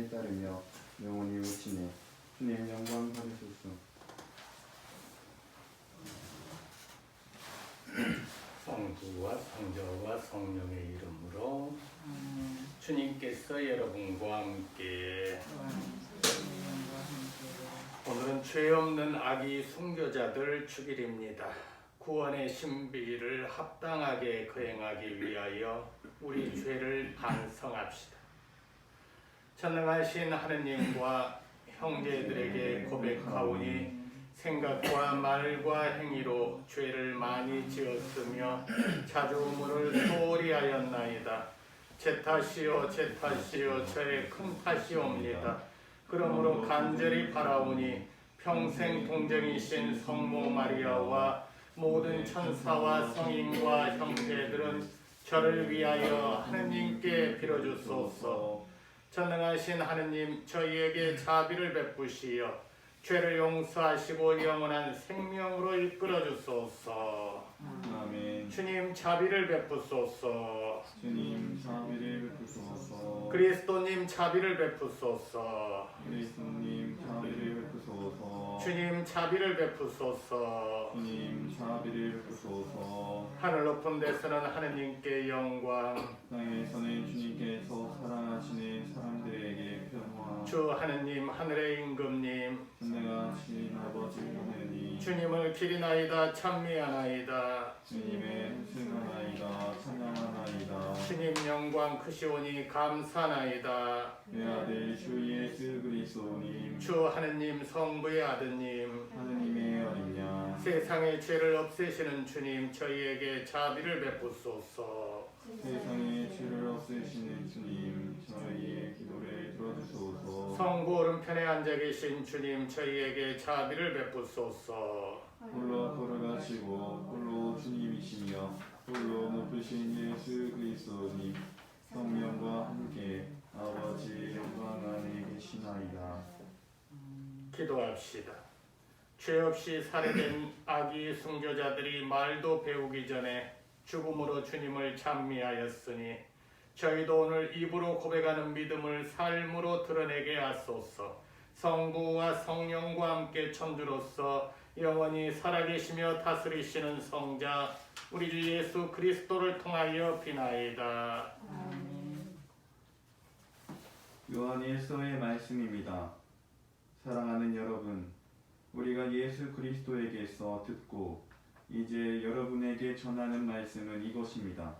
말씀에 따르며 영원히 오시네. 주님 영광 받으소서. 성부와 성자와 성령의 이름으로 주님께서 여러분과 함께 오늘은 죄 없는 아기 순교자들 주일입니다. 구원의 신비를 합당하게 거행하기 위하여 우리 죄를 반성합시다. 전능하신 하느님과 형제들에게 고백하오니 생각과 말과 행위로 죄를 많이 지었으며 자주음을 소홀히 하였나이다. 제 탓이요 제 탓이요 저의 큰 탓이옵니다. 그러므로 간절히 바라오니 평생 동정이신 성모 마리아와 모든 천사와 성인과 형제들은 저를 위하여 하느님께 빌어주소서. 전능하신 하느님, 저희에게 자비를 베푸시어 죄를 용서하시고 영원한 생명으로 이끌어 주소서. 아멘. 주님 자비를 베푸소서. 주님 자비를 베푸소서. 그리스도님 자비를 베푸소서. 그리스도님 자비를 베푸소서. 주님 자비를 베푸소서. 주님 자비를 베푸소서. 하늘 높은 데서는 하느님께 영광, 땅에서는 주님께서 사랑하시는 사람들에게 평화. 주 하느님 하늘의 임금님, 전능하신 아버지 하느님, 주님을 기리나이다 찬미하나이다. 주님의 승하나이다 찬양하나이다. 주님 영광 크시오니 감사나이다. 내 아들 주 예수 그리스도님, 주 하느님 성부의 아드님, 하느님의 어린 양, 세상의 죄를 없애시는 주님, 저희에게 자비를 베푸소서. 세상의 죄를 없애시는 주님, 저희의 기도를 들어주소서. 성부 오른편에 앉아 계신 주님, 저희에게 자비를 베푸소서. 홀로 걸어가시고 홀로 주님이시며 홀로 높으신 예수 그리스도님, 성령과 함께 아버지 영광 안에 계시나이다. 기도합시다. 죄 없이 살해된 아기 순교자들이 말도 배우기 전에 죽음으로 주님을 찬미하였으니 저희도 오늘 입으로 고백하는 믿음을 삶으로 드러내게 하소서. 성부와 성령과 함께 천주로서 영원히 살아계시며 다스리시는 성자 우리 주 예수 그리스도를 통하여 비나이다. 요한일서의 말씀입니다. 사랑하는 여러분, 우리가 예수 그리스도에게서 듣고 이제 여러분에게 전하는 말씀은 이것입니다.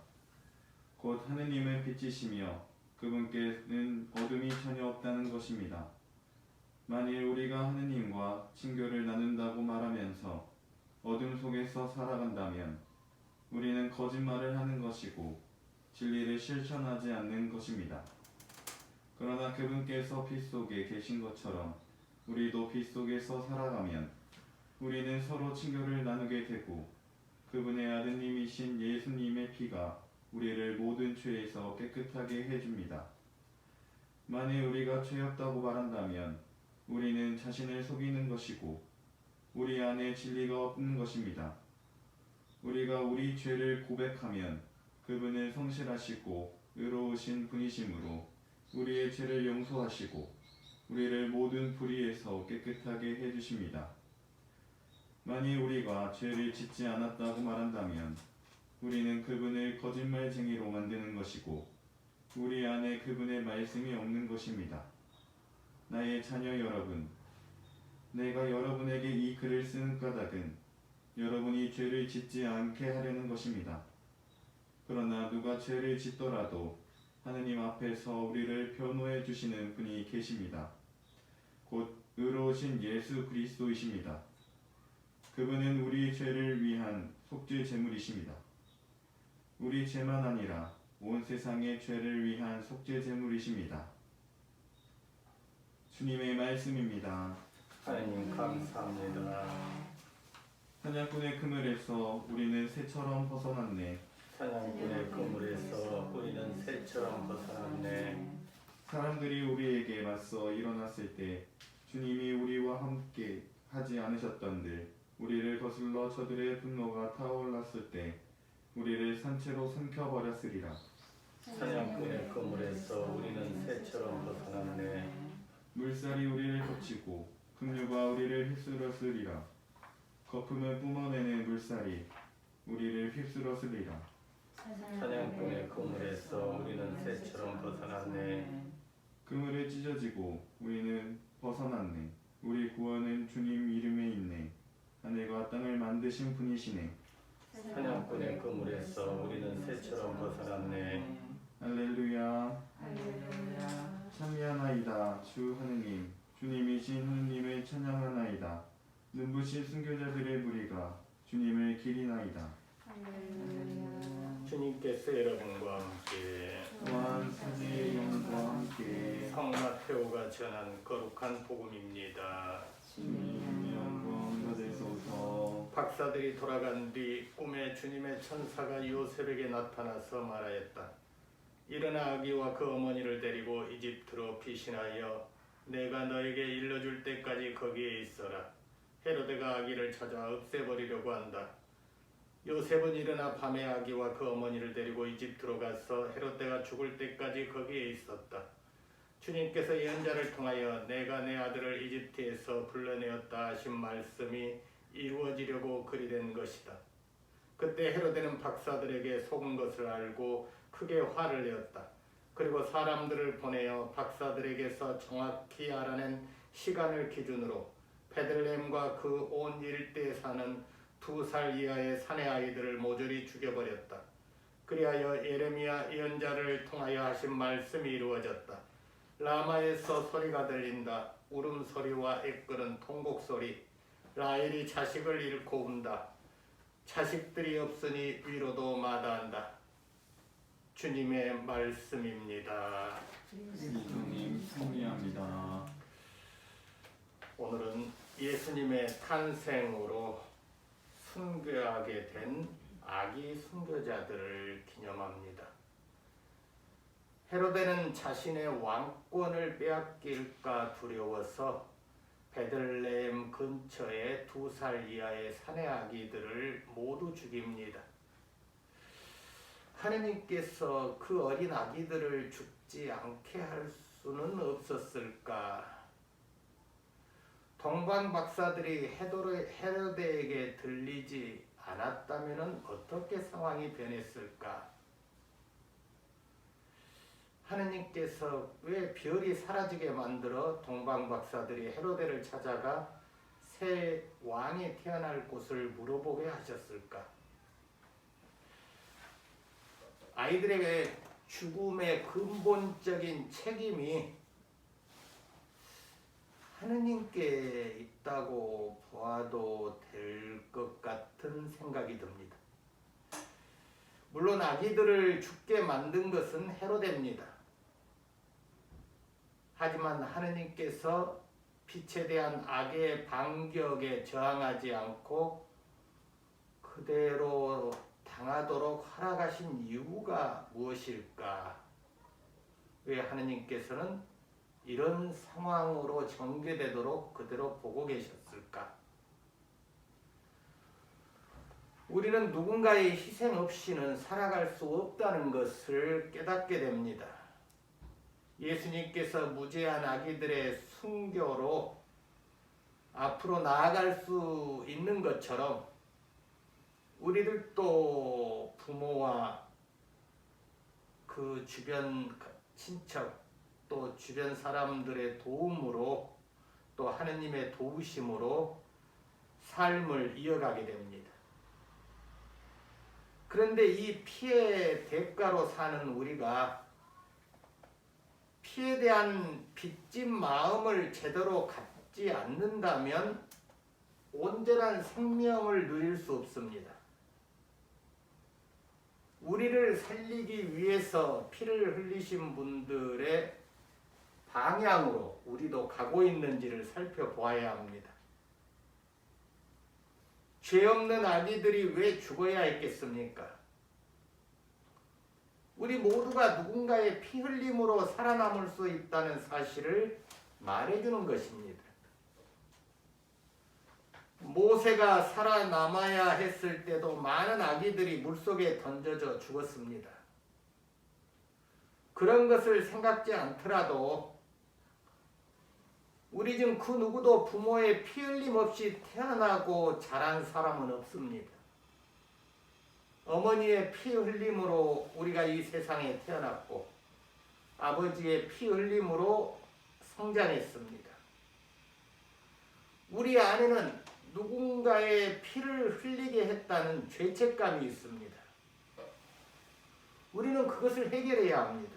곧 하느님을 비치시며 그분께는 어둠이 전혀 없다는 것입니다. 만일 우리가 하느님과 친교를 나눈다고 말하면서 어둠 속에서 살아간다면 우리는 거짓말을 하는 것이고 진리를 실천하지 않는 것입니다. 그러나 그분께서 빛 속에 계신 것처럼 우리도 빛 속에서 살아가면 우리는 서로 친교를 나누게 되고 그분의 아드님이신 예수님의 피가 우리를 모든 죄에서 깨끗하게 해줍니다. 만일 우리가 죄 없다고 말한다면 우리는 자신을 속이는 것이고 우리 안에 진리가 없는 것입니다. 우리가 우리 죄를 고백하면 그분은 성실하시고 의로우신 분이시므로 우리의 죄를 용서하시고 우리를 모든 불의에서 깨끗하게 해주십니다. 만일 우리가 죄를 짓지 않았다고 말한다면 우리는 그분을 거짓말쟁이로 만드는 것이고 우리 안에 그분의 말씀이 없는 것입니다. 나의 자녀 여러분, 내가 여러분에게 이 글을 쓰는 까닭은 여러분이 죄를 짓지 않게 하려는 것입니다. 그러나 누가 죄를 짓더라도 하느님 앞에서 우리를 변호해 주시는 분이 계십니다. 곧 의로우신 예수 그리스도이십니다. 그분은 우리 죄를 위한 속죄 제물이십니다. 우리 죄만 아니라 온 세상의 죄를 위한 속죄 제물이십니다. 주님의 말씀입니다. 하나님 감사합니다. 사냥꾼의 그물에서 우리는 새처럼 벗어났네. 사냥꾼의 그물에서 우리는 새처럼 벗어났네. 사람들이 우리에게 맞서 일어났을 때 주님이 우리와 함께 하지 않으셨던들 우리를 거슬러 저들의 분노가 타올랐을 때 우리를 산채로 삼켜버렸으리라. 사냥꾼의 그물에서 우리는 새처럼 벗어났네. 물살이 우리를 덮치고 급류가 우리를 휩쓸었으리라. 거품을 뿜어내는 물살이 우리를 휩쓸었으리라. 사냥꾼의 그물에서 우리는 새처럼 벗어났네. 그물에 찢어지고 우리는 벗어났네. 우리 구원은 주님 이름에 있네. 하늘과 땅을 만드신 분이시네. 사냥꾼의 그물에서 우리는 새처럼 벗어났네. 할렐루야. 할렐루야. 찬미하나이다. 주 하느님, 주님이신 하느님을 찬양하나이다. 눈부신 순교자들의 무리가 주님을 기리나이다. 할렐루야. 주님께서 여러분과 함께 또한 사제의 영과 함께 성 마테오가 전한 거룩한 복음입니다. 주님 영광 받으소서. 박사들이 돌아간 뒤 꿈에 주님의 천사가 요셉에게 나타나서 말하였다. 일어나 아기와 그 어머니를 데리고 이집트로 피신하여 내가 너에게 일러줄 때까지 거기에 있어라. 헤로데가 아기를 찾아 없애버리려고 한다. 요셉은 일어나 밤에 아기와 그 어머니를 데리고 이집트로 가서 헤롯데가 죽을 때까지 거기에 있었다. 주님께서 예언자를 통하여 내가 내 아들을 이집트에서 불러내었다 하신 말씀이 이루어지려고 그리 된 것이다. 그때 헤롯데는 박사들에게 속은 것을 알고 크게 화를 내었다. 그리고 사람들을 보내어 박사들에게서 정확히 알아낸 시간을 기준으로 베들레헴과 그 온 일대에 사는 2살 이하의 사내 아이들을 모조리 죽여버렸다. 그리하여 예레미야 예언자를 통하여 하신 말씀이 이루어졌다. 라마에서 소리가 들린다. 울음소리와 애끓은 통곡소리. 라헬이 자식을 잃고 운다. 자식들이 없으니 위로도 마다한다. 주님의 말씀입니다. 주님 승리합니다. 오늘은 예수님의 탄생으로 순교하게 된 아기 순교자들을 기념합니다. 헤로데는 자신의 왕권을 빼앗길까 두려워서 베들레헴 근처에 2살 이하의 사내 아기들을 모두 죽입니다. 하느님께서 그 어린 아기들을 죽지 않게 할 수는 없었을까? 동방 박사들이 헤로데에게 들리지 않았다면 어떻게 상황이 변했을까? 하느님께서 왜 별이 사라지게 만들어 동방 박사들이 헤로데를 찾아가 새 왕이 태어날 곳을 물어보게 하셨을까? 아이들에게 죽음의 근본적인 책임이 하느님께 있다고 보아도 될 것 같은 생각이 듭니다. 물론 아기들을 죽게 만든 것은 헤로데입니다. 하지만 하느님께서 빛에 대한 악의 반격에 저항하지 않고 그대로 당하도록 허락하신 이유가 무엇일까? 왜 하느님께서는 이런 상황으로 전개되도록 그대로 보고 계셨을까? 우리는 누군가의 희생 없이는 살아갈 수 없다는 것을 깨닫게 됩니다. 예수님께서 무죄한 아기들의 순교로 앞으로 나아갈 수 있는 것처럼 우리들도 부모와 그 주변 친척 또 주변 사람들의 도움으로 또 하느님의 도우심으로 삶을 이어가게 됩니다. 그런데 이 피의 대가로 사는 우리가 피에 대한 빚진 마음을 제대로 갖지 않는다면 온전한 생명을 누릴 수 없습니다. 우리를 살리기 위해서 피를 흘리신 분들의 방향으로 우리도 가고 있는지를 살펴보아야 합니다. 죄 없는 아기들이 왜 죽어야 했겠습니까? 우리 모두가 누군가의 피 흘림으로 살아남을 수 있다는 사실을 말해주는 것입니다. 모세가 살아남아야 했을 때도 많은 아기들이 물속에 던져져 죽었습니다. 그런 것을 생각지 않더라도 우리 중 그 누구도 부모의 피 흘림 없이 태어나고 자란 사람은 없습니다. 어머니의 피 흘림으로 우리가 이 세상에 태어났고 아버지의 피 흘림으로 성장했습니다. 우리 안에는 누군가의 피를 흘리게 했다는 죄책감이 있습니다. 우리는 그것을 해결해야 합니다.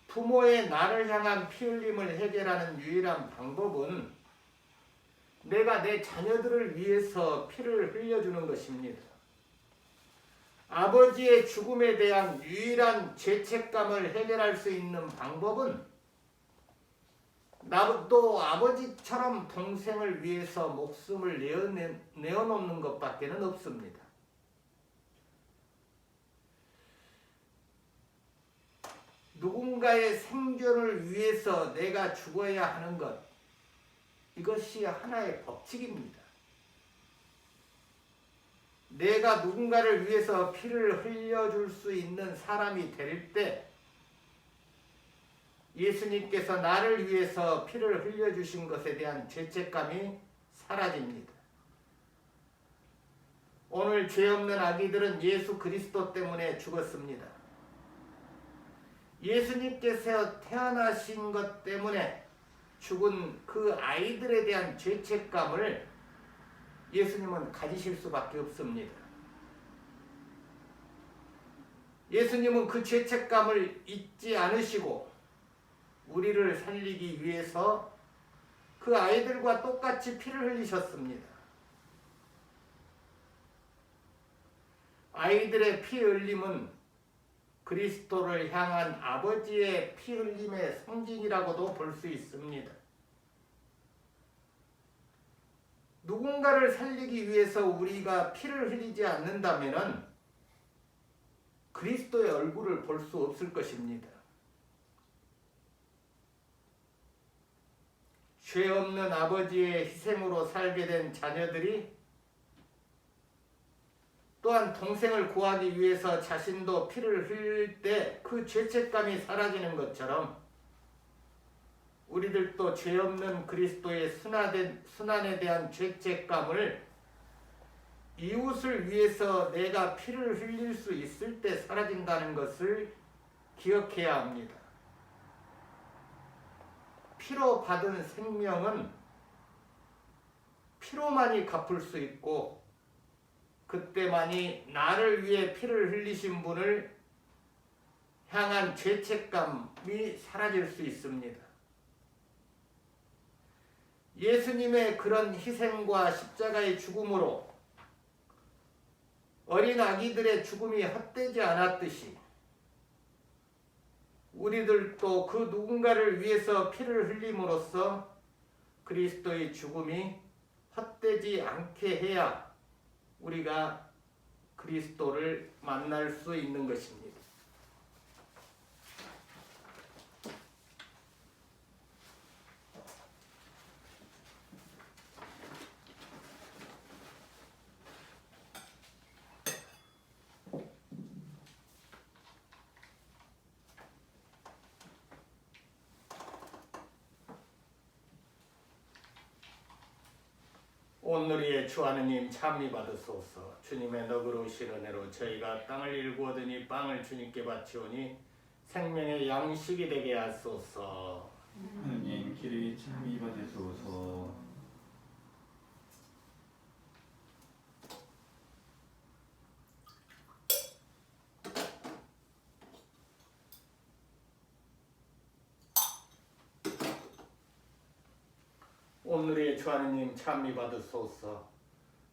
부모의 나를 향한 피 흘림을 해결하는 유일한 방법은 내가 내 자녀들을 위해서 피를 흘려주는 것입니다. 아버지의 죽음에 대한 유일한 죄책감을 해결할 수 있는 방법은 나도 아버지처럼 동생을 위해서 목숨을 내어놓는 것밖에는 없습니다. 누군가의 생존을 위해서 내가 죽어야 하는 것, 이것이 하나의 법칙입니다. 내가 누군가를 위해서 피를 흘려줄 수 있는 사람이 될 때 예수님께서 나를 위해서 피를 흘려주신 것에 대한 죄책감이 사라집니다. 오늘 죄 없는 아기들은 예수 그리스도 때문에 죽었습니다. 예수님께서 태어나신 것 때문에 죽은 그 아이들에 대한 죄책감을 예수님은 가지실 수밖에 없습니다. 예수님은 그 죄책감을 잊지 않으시고 우리를 살리기 위해서 그 아이들과 똑같이 피를 흘리셨습니다. 아이들의 피 흘림은 그리스도를 향한 아버지의 피 흘림의 상징이라고도 볼 수 있습니다. 누군가를 살리기 위해서 우리가 피를 흘리지 않는다면 그리스도의 얼굴을 볼 수 없을 것입니다. 죄 없는 아버지의 희생으로 살게 된 자녀들이 또한 동생을 구하기 위해서 자신도 피를 흘릴 때 그 죄책감이 사라지는 것처럼 우리들도 죄 없는 그리스도의 순환에 대한 죄책감을 이웃을 위해서 내가 피를 흘릴 수 있을 때 사라진다는 것을 기억해야 합니다. 피로 받은 생명은 피로만이 갚을 수 있고 그때만이 나를 위해 피를 흘리신 분을 향한 죄책감이 사라질 수 있습니다. 예수님의 그런 희생과 십자가의 죽음으로 어린 아기들의 죽음이 헛되지 않았듯이 우리들도 그 누군가를 위해서 피를 흘림으로써 그리스도의 죽음이 헛되지 않게 해야 우리가 그리스도를 만날 수 있는 것입니다. 온누리의 주 하느님 찬미 받으소서. 주님의 너그러우신 은혜로 저희가 땅을 일구었으니 빵을 주님께 바치오니 생명의 양식이 되게 하소서. 하느님 길이 찬미 받으소서. 온누리의 주 하느님 찬미 받으소서.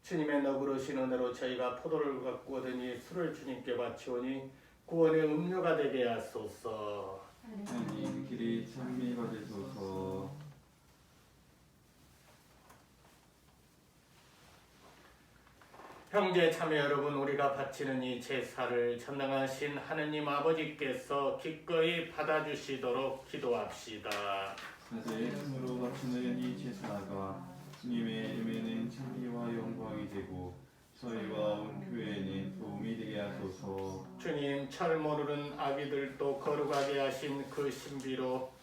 주님의 너그러우신 은혜로 저희가 포도를 갖고 오더니 술을 주님께 바치오니 구원의 음료가 되게 하소서. 하느님 길이 찬미 받으소서. 형제 자매 여러분, 우리가 바치는 이 제사를 전능하신 하느님 아버지께서 기꺼이 받아주시도록 기도합시다. 사제 손으로 바치는 이 제사가 주님의 이름에는 찬미와 영광이 되고 저희와 온 교회에는 도움이 되게 하소서. 주님, 철 모르는 아기들도 거룩하게 하신 그 신비로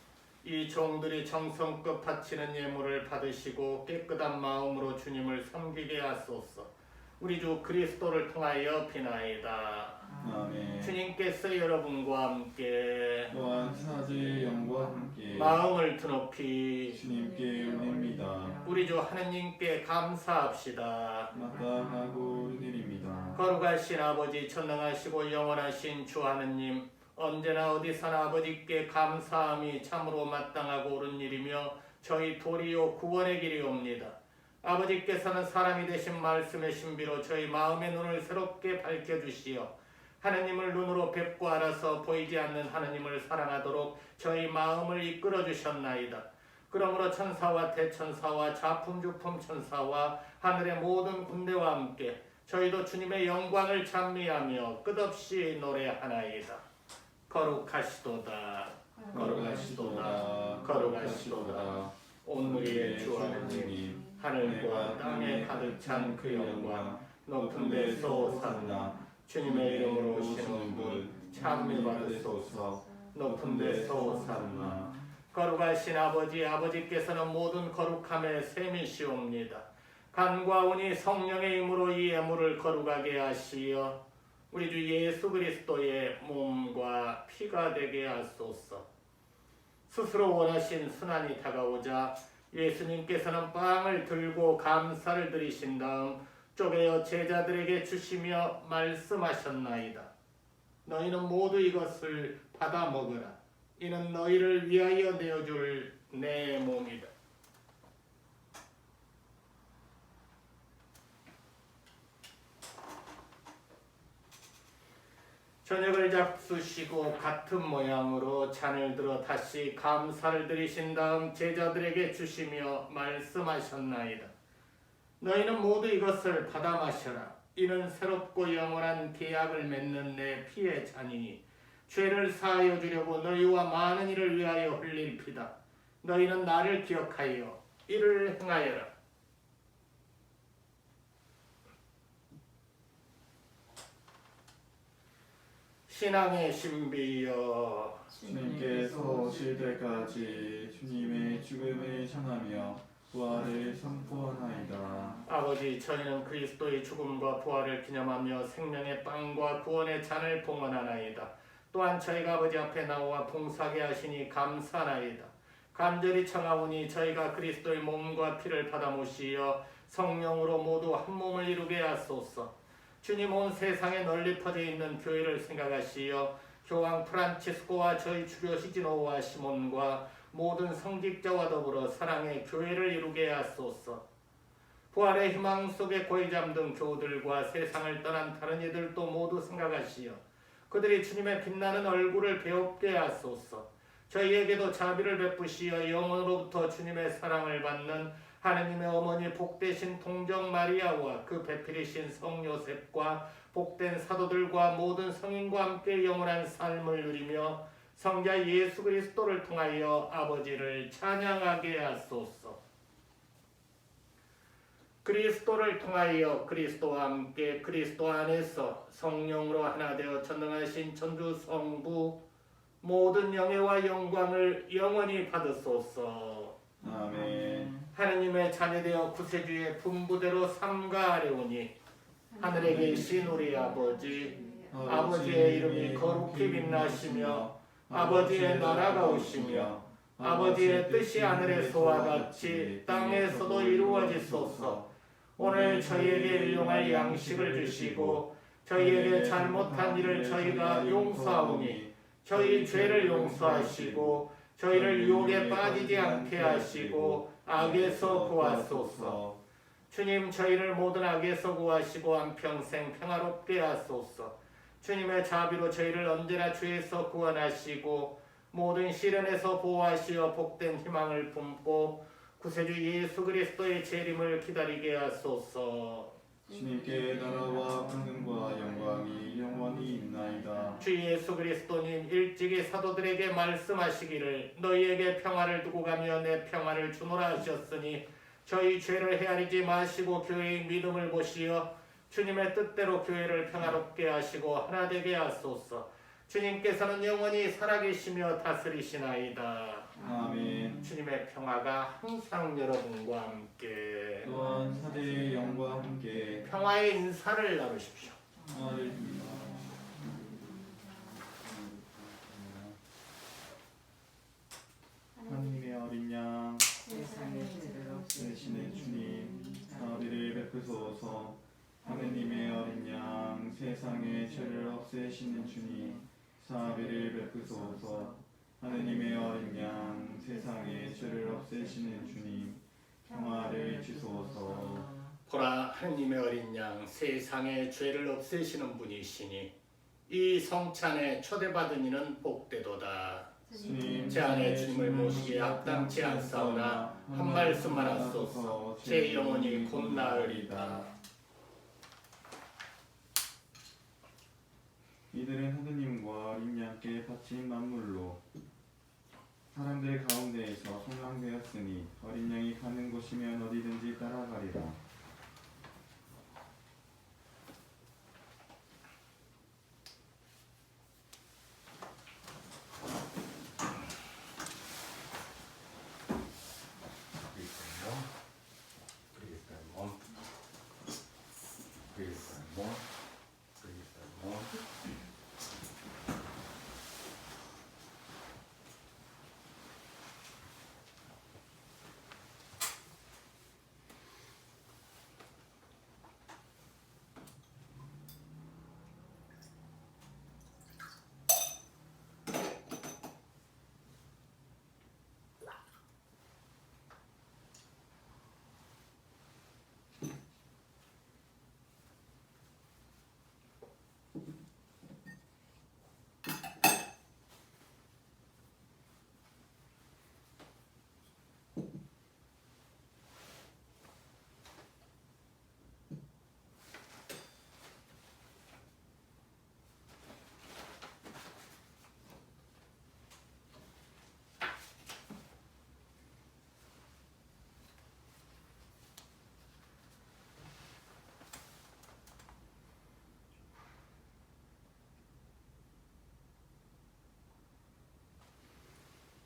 이 종들이 정성껏 바치는 예물을 받으시고 깨끗한 마음으로 주님을 섬기게 하소서. 우리 주 그리스도를 통하여 비나이다. 아멘. 주님께서 여러분과 함께 또한 사제의 영과 함께 마음을 드높이 주님께 올립니다. 우리 주 하느님께 감사합시다. 마땅하고 드립니다. 거룩하신 아버지, 전능하시고 영원하신 주 하느님, 언제나 어디서나 아버지께 감사함이 참으로 마땅하고 옳은 일이며 저희 도리요 구원의 길이옵니다. 아버지께서는 사람이 되신 말씀의 신비로 저희 마음의 눈을 새롭게 밝혀주시어 하느님을 눈으로 뵙고 알아서 보이지 않는 하느님을 사랑하도록 저희 마음을 이끌어 주셨나이다. 그러므로 천사와 대천사와 자품주품 천사와 하늘의 모든 군대와 함께 저희도 주님의 영광을 찬미하며 끝없이 노래하나이다. 거룩하시도다. 거룩하시도다. 거룩하시도다. 오늘의 주 하느님, 하늘과 땅에 가득 찬 그 영광, 높은 데서 오산나, 주님의 이름으로 오시는 분 찬미 받으소서. 높은 데서 오산나. 거룩하신 아버지, 아버지께서는 모든 거룩함의 셈이시옵니다. 간과 운이 성령의 힘으로 이 예물을 거룩하게 하시어 우리 주 예수 그리스도의 몸과 피가 되게 하소서. 스스로 원하신 순환이 다가오자 예수님께서는 빵을 들고 감사를 드리신 다음 쪼개어 제자들에게 주시며 말씀하셨나이다. 너희는 모두 이것을 받아 먹으라. 이는 너희를 위하여 내어줄 내 몸이다. 저녁을 잡수시고 같은 모양으로 잔을 들어 다시 감사를 드리신 다음 제자들에게 주시며 말씀하셨나이다. 너희는 모두 이것을 받아 마셔라. 이는 새롭고 영원한 계약을 맺는 내 피의 잔이니 죄를 사하여 주려고 너희와 많은 이를 위하여 흘릴 피다. 너희는 나를 기억하여 이를 행하여라. 신앙의 신비여, 주님께서 오실 때까지 주님의 죽음을 전하며 부활을 선포하나이다. 아버지, 저희는 그리스도의 죽음과 부활을 기념하며 생명의 빵과 구원의 잔을 봉헌하나이다. 또한 저희가 아버지 앞에 나와 봉사하게 하시니 감사하나이다. 간절히 청하오니 저희가 그리스도의 몸과 피를 받아 모시어 성령으로 모두 한 몸을 이루게 하소서. 주님, 온 세상에 널리 퍼져 있는 교회를 생각하시어 교황 프란치스코와 저희 주교 시즈노와 시몬과 모든 성직자와 더불어 사랑의 교회를 이루게 하소서. 부활의 희망 속에 고이 잠든 교우들과 세상을 떠난 다른 이들도 모두 생각하시어 그들이 주님의 빛나는 얼굴을 배웁게 하소서. 저희에게도 자비를 베푸시어 영원으로부터 주님의 사랑을 받는 하느님의 어머니 복되신 동정 마리아와 그 배필이신 성 요셉과 복된 사도들과 모든 성인과 함께 영원한 삶을 누리며 성자 예수 그리스도를 통하여 아버지를 찬양하게 하소서. 그리스도를 통하여 그리스도와 함께 그리스도 안에서 성령으로 하나 되어 전능하신 천주 성부 모든 영예와 영광을 영원히 받으소서. 아멘. 하느님의 자녀되어 구세주의 분부대로 삼가하려오니 하늘에 계신 우리 아버지, 아버지의 이름이 거룩히 빛나시며 아버지의 나라가 오시며 아버지의 뜻이 하늘에서와 같이 땅에서도 이루어지소서. 오늘 저희에게 일용할 양식을 주시고 저희에게 잘못한 일을 저희가 용서하오니 저희 죄를 용서하시고 저희를 유혹에 빠지지 않게 하시고 악에서 구하소서. 주님, 저희를 모든 악에서 구하시고 한평생 평화롭게 하소서. 주님의 자비로 저희를 언제나 죄에서 구원하시고 모든 시련에서 보호하시어 복된 희망을 품고 구세주 예수 그리스도의 재림을 기다리게 하소서. 주님께 나라와 권능과 영광이 영원히 있나이다. 주 예수 그리스도님, 일찍이 사도들에게 말씀하시기를 너희에게 평화를 두고 가며 내 평화를 주노라 하셨으니 저희 죄를 헤아리지 마시고 교회의 믿음을 보시어 주님의 뜻대로 교회를 평화롭게 하시고 하나 되게 하소서. 주님께서는 영원히 살아계시며 다스리시나이다. 아멘. 주님의 평화가 항상 여러분과 함께 또한 사제의 영과 함께 평화의 인사를 나누십시오. 하나님의 어린 양 세상의 죄를 대신에 주님 자비를 베푸소서. 하느님의 어린 양 세상의 죄를 없애시는 주님 자비를 베푸소서. 하느님의 어린 양 세상의 죄를 없애시는 주님 평화를 주소서. 보라, 하느님의 어린 양 세상의 죄를 없애시는 분이시니 이 성찬에 초대받은 이는 복되도다. 주님 제 안에 주님을 모시기에 합당치 않사오나 한 말씀만 하소서. 제 영혼이 곧 나으리다. 이들은 하느님과 어린 양께 바친 만물로 사람들 가운데에서 속량되었으니 어린 양이 가는 곳이면 어디든지 따라가리라.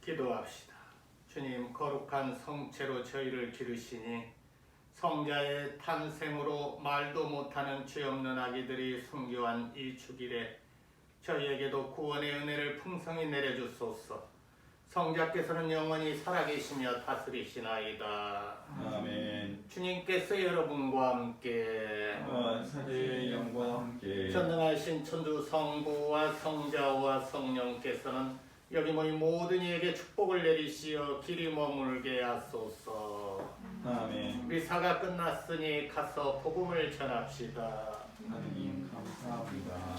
기도합시다. 주님, 거룩한 성체로 저희를 기르시니 성자의 탄생으로 말도 못하는 죄 없는 아기들이 순교한 이 주길에 저희에게도 구원의 은혜를 풍성히 내려주소서. 성자께서는 영원히 살아계시며 다스리시나이다. 아멘. 주님께서 여러분과 함께 또한 사제의 영과 함께 전능하신 천주 성부와 성자와 성령께서는 여기 모인 모든 이에게 축복을 내리시어 길이 머물게 하소서. 아멘. 미사가 끝났으니 가서 복음을 전합시다. 하느님 감사합니다.